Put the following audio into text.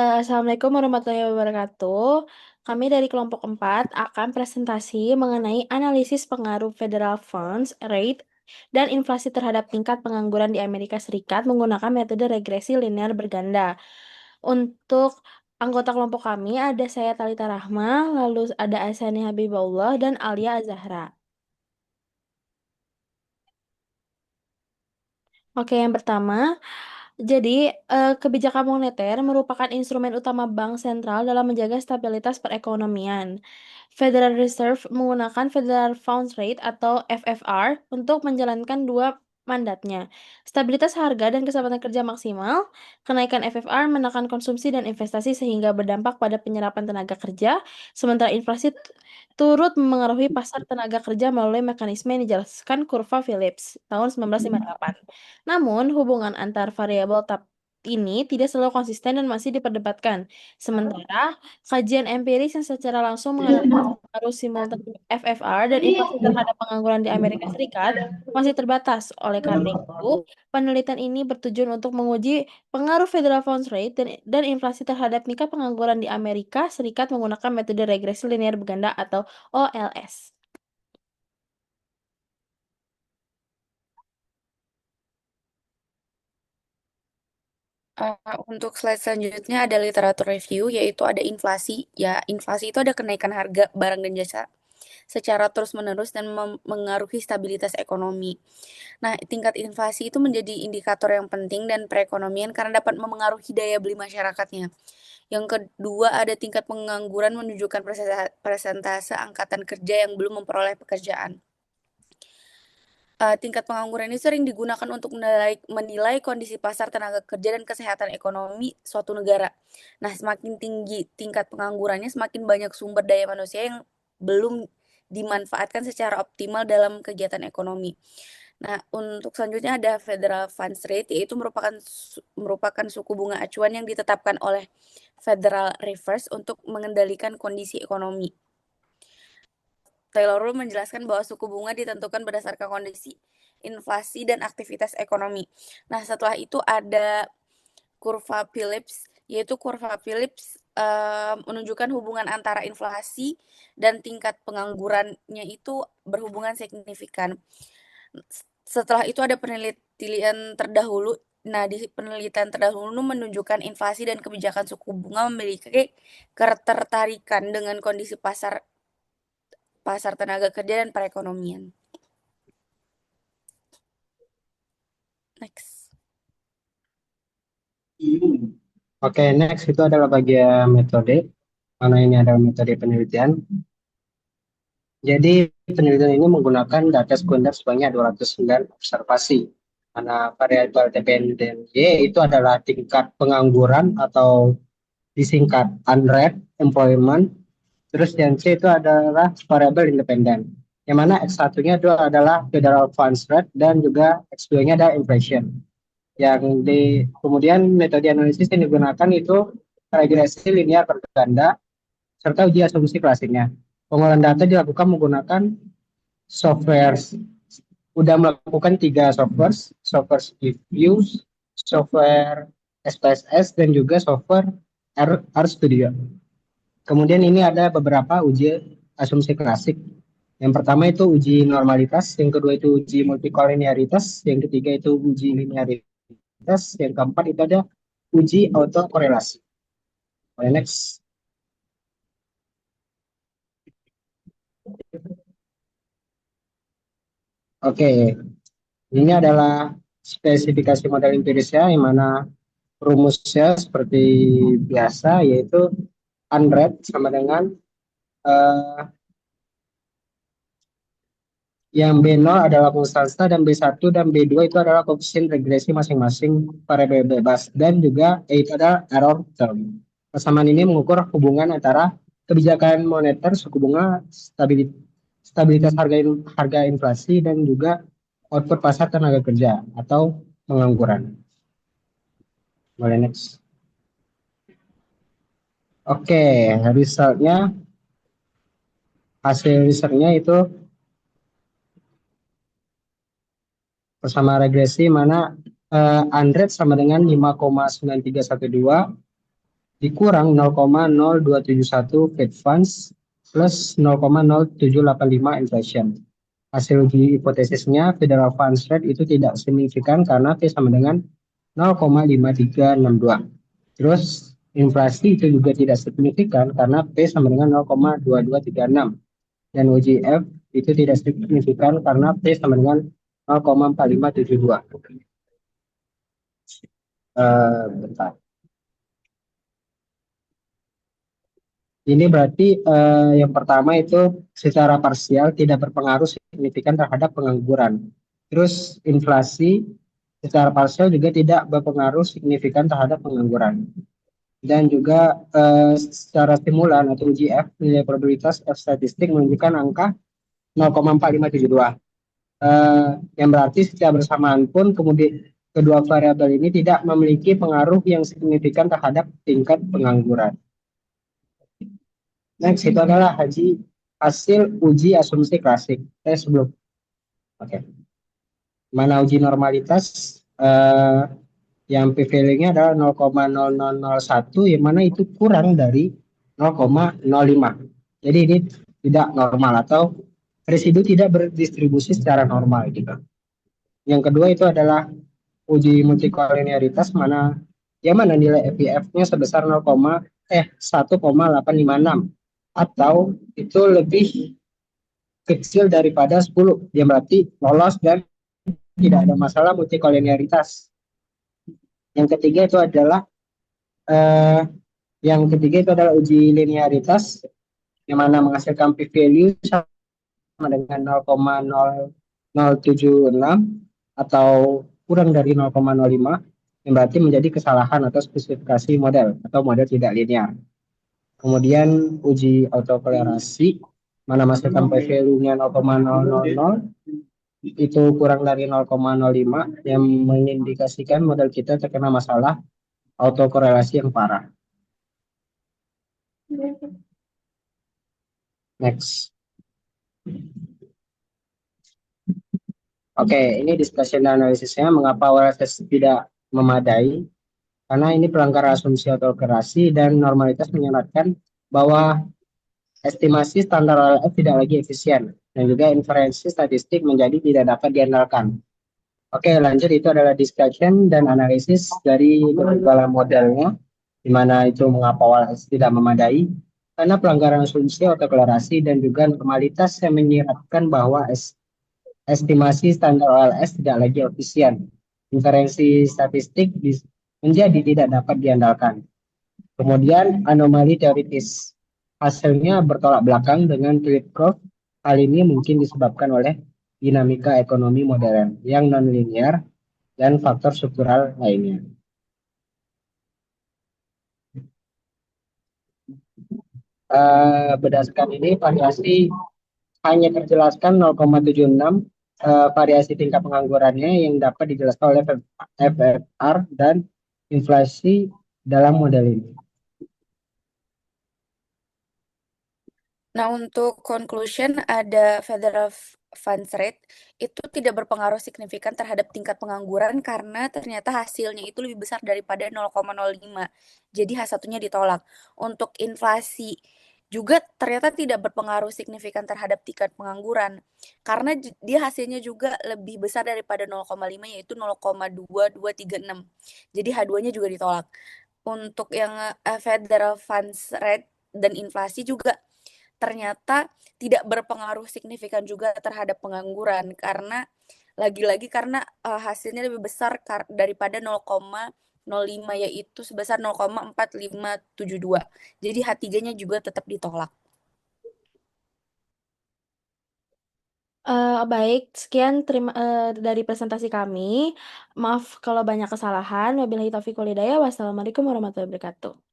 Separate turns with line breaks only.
Assalamualaikum warahmatullahi wabarakatuh. Kami dari kelompok 4 akan presentasi mengenai analisis pengaruh Federal Funds Rate dan inflasi terhadap tingkat pengangguran di Amerika Serikat menggunakan metode regresi linear berganda. Untuk anggota kelompok kami ada saya Talita Rahma, lalu ada Asani Habibullah dan Alia Azahra. Oke, yang pertama, jadi kebijakan moneter merupakan instrumen utama bank sentral dalam menjaga stabilitas perekonomian. Federal Reserve menggunakan Federal Funds Rate atau FFR untuk menjalankan dua mandatnya. Stabilitas harga dan kesempatan kerja maksimal. Kenaikan FFR menekan konsumsi dan investasi sehingga berdampak pada penyerapan tenaga kerja, sementara inflasi turut memengaruhi pasar tenaga kerja melalui mekanisme yang dijelaskan kurva Phillips tahun 1958. Namun, hubungan antar variabel ini tidak selalu konsisten dan masih diperdebatkan. Sementara, kajian empiris yang secara langsung mengenai pengaruh simultan FFR dan inflasi terhadap pengangguran di Amerika Serikat masih terbatas. Oleh karena itu, penelitian ini bertujuan untuk menguji pengaruh Federal Funds Rate dan inflasi terhadap tingkat pengangguran di Amerika Serikat menggunakan metode regresi linear berganda atau OLS.
Untuk slide selanjutnya ada literatur review, yaitu ada inflasi. Ya, inflasi itu ada kenaikan harga barang dan jasa secara terus-menerus dan mengaruhi stabilitas ekonomi. Nah, tingkat inflasi itu menjadi indikator yang penting dan perekonomian karena dapat memengaruhi daya beli masyarakatnya. Yang kedua, ada tingkat pengangguran menunjukkan persentase angkatan kerja yang belum memperoleh pekerjaan. Tingkat pengangguran ini sering digunakan untuk menilai kondisi pasar tenaga kerja dan kesehatan ekonomi suatu negara. Nah, semakin tinggi tingkat penganggurannya, semakin banyak sumber daya manusia yang belum dimanfaatkan secara optimal dalam kegiatan ekonomi. Nah, untuk selanjutnya ada Federal Funds Rate, yaitu merupakan suku bunga acuan yang ditetapkan oleh Federal Reserve untuk mengendalikan kondisi ekonomi. Taylor Rule menjelaskan bahwa suku bunga ditentukan berdasarkan kondisi inflasi dan aktivitas ekonomi. Nah, setelah itu ada kurva Phillips, yaitu kurva Phillips menunjukkan hubungan antara inflasi dan tingkat penganggurannya itu berhubungan signifikan. Setelah itu ada penelitian terdahulu. Nah, di penelitian terdahulu menunjukkan inflasi dan kebijakan suku bunga memiliki ketertarikan dengan kondisi pasar pasar tenaga kerja dan perekonomian. Next.
Oke, next itu adalah bagian metode. Mana ini adalah metode penelitian. Jadi penelitian ini menggunakan data sekunder sebanyak 209 observasi. Mana variabel dependen Y itu adalah tingkat pengangguran atau disingkat unrate employment. Terus yang C itu adalah variabel independen. Yang mana X1-nya itu adalah federal funds rate dan juga X2-nya ada inflation. Kemudian metode analisis yang digunakan itu regresi linear berganda serta uji asumsi klasiknya. Pengolahan data dilakukan menggunakan software, udah melakukan tiga software Views, software SPSS dan juga software RStudio. Kemudian ini ada beberapa uji asumsi klasik. Yang pertama itu uji normalitas, yang kedua itu uji multikolinearitas, yang ketiga itu uji linearitas, yang keempat itu ada uji autokorelasi. Boleh next. Oke, ini adalah spesifikasi model empirisnya, yang mana rumusnya seperti biasa, yaitu unrate sama dengan eh, yang B0 adalah konstanta dan B1 dan B2 itu adalah koefisien regresi masing-masing variabel bebas dan juga E itu adalah error term. Persamaan ini mengukur hubungan antara kebijakan moneter, suku bunga, stabilitas harga inflasi dan juga output pasar tenaga kerja atau pengangguran. Boleh next. Oke, resultnya hasil risetnya itu bersama regresi mana Unrate sama dengan 5,9312, dikurang 0,0271 Fed Funds plus 0,0785 inflation. Hasil uji hipotesisnya Federal Funds Rate itu tidak signifikan karena P sama dengan 0,5362. Terus inflasi itu juga tidak signifikan karena P sama dengan 0,2236. Dan uji F itu tidak signifikan karena P sama dengan 0,4572. Bentar. Ini berarti yang pertama itu secara parsial tidak berpengaruh signifikan terhadap pengangguran. Terus inflasi secara parsial juga tidak berpengaruh signifikan terhadap pengangguran. Dan juga secara stimulan atau uji F, nilai probabilitas F statistik menunjukkan angka 0,4572. Yang berarti secara bersamaan pun kemudian kedua variabel ini tidak memiliki pengaruh yang signifikan terhadap tingkat pengangguran. Next itu adalah hasil uji asumsi klasik. Sebelum, oke. Mana uji normalitas yang p-value-nya adalah 0,0001 yang mana itu kurang dari 0,05. Jadi ini tidak normal atau residu tidak berdistribusi secara normal gitu. Yang kedua itu adalah uji multikolinearitas yang mana nilai FIF-nya sebesar 1,856 atau itu lebih kecil daripada 10, yang berarti lolos dan tidak ada masalah multikolinearitas. Yang ketiga itu adalah uji linearitas yang mana menghasilkan p-value sama dengan 0,0076 atau kurang dari 0,05 yang berarti menjadi kesalahan atau spesifikasi model atau model tidak linear. Kemudian uji autokolerasi mana menghasilkan p-value-nya 0,000 itu kurang dari 0,05 yang mengindikasikan model kita terkena masalah autokorelasi yang parah. Next. Oke, ini discussion analisisnya mengapa OLS tidak memadai. Karena ini pelanggaran asumsi autokorelasi dan normalitas menyeratkan bahwa estimasi standar OLS tidak lagi efisien dan juga inferensi statistik menjadi tidak dapat diandalkan. Oke, lanjut itu adalah discussion dan analisis dari segala modelnya, di mana itu mengapa OLS tidak memadai, karena pelanggaran asumsi autokorelasi dan juga normalitas yang menyiratkan bahwa estimasi standar OLS tidak lagi efisien. Inferensi statistik menjadi tidak dapat diandalkan. Kemudian anomali teoritis. Hasilnya bertolak belakang dengan Philip Curve. Hal ini mungkin disebabkan oleh dinamika ekonomi modern yang non-linear dan faktor struktural lainnya. Berdasarkan ini variasi hanya terjelaskan 0,76 variasi tingkat penganggurannya yang dapat dijelaskan oleh FFR dan inflasi dalam model ini.
Nah, untuk conclusion ada Federal Funds Rate itu tidak berpengaruh signifikan terhadap tingkat pengangguran karena ternyata hasilnya itu lebih besar daripada 0,05. Jadi H1-nya ditolak. Untuk inflasi juga ternyata tidak berpengaruh signifikan terhadap tingkat pengangguran karena dia hasilnya juga lebih besar daripada 0,5 yaitu 0,2236. Jadi H2-nya juga ditolak. Untuk yang Federal Funds Rate dan inflasi juga ternyata tidak berpengaruh signifikan juga terhadap pengangguran karena lagi-lagi karena hasilnya lebih besar daripada 0,05 yaitu sebesar 0,4572. Jadi H3-nya juga tetap ditolak.
Baik, sekian dari presentasi kami. Maaf kalau banyak kesalahan. Wabillahi taufiq wal hidayah. Wassalamualaikum warahmatullahi wabarakatuh.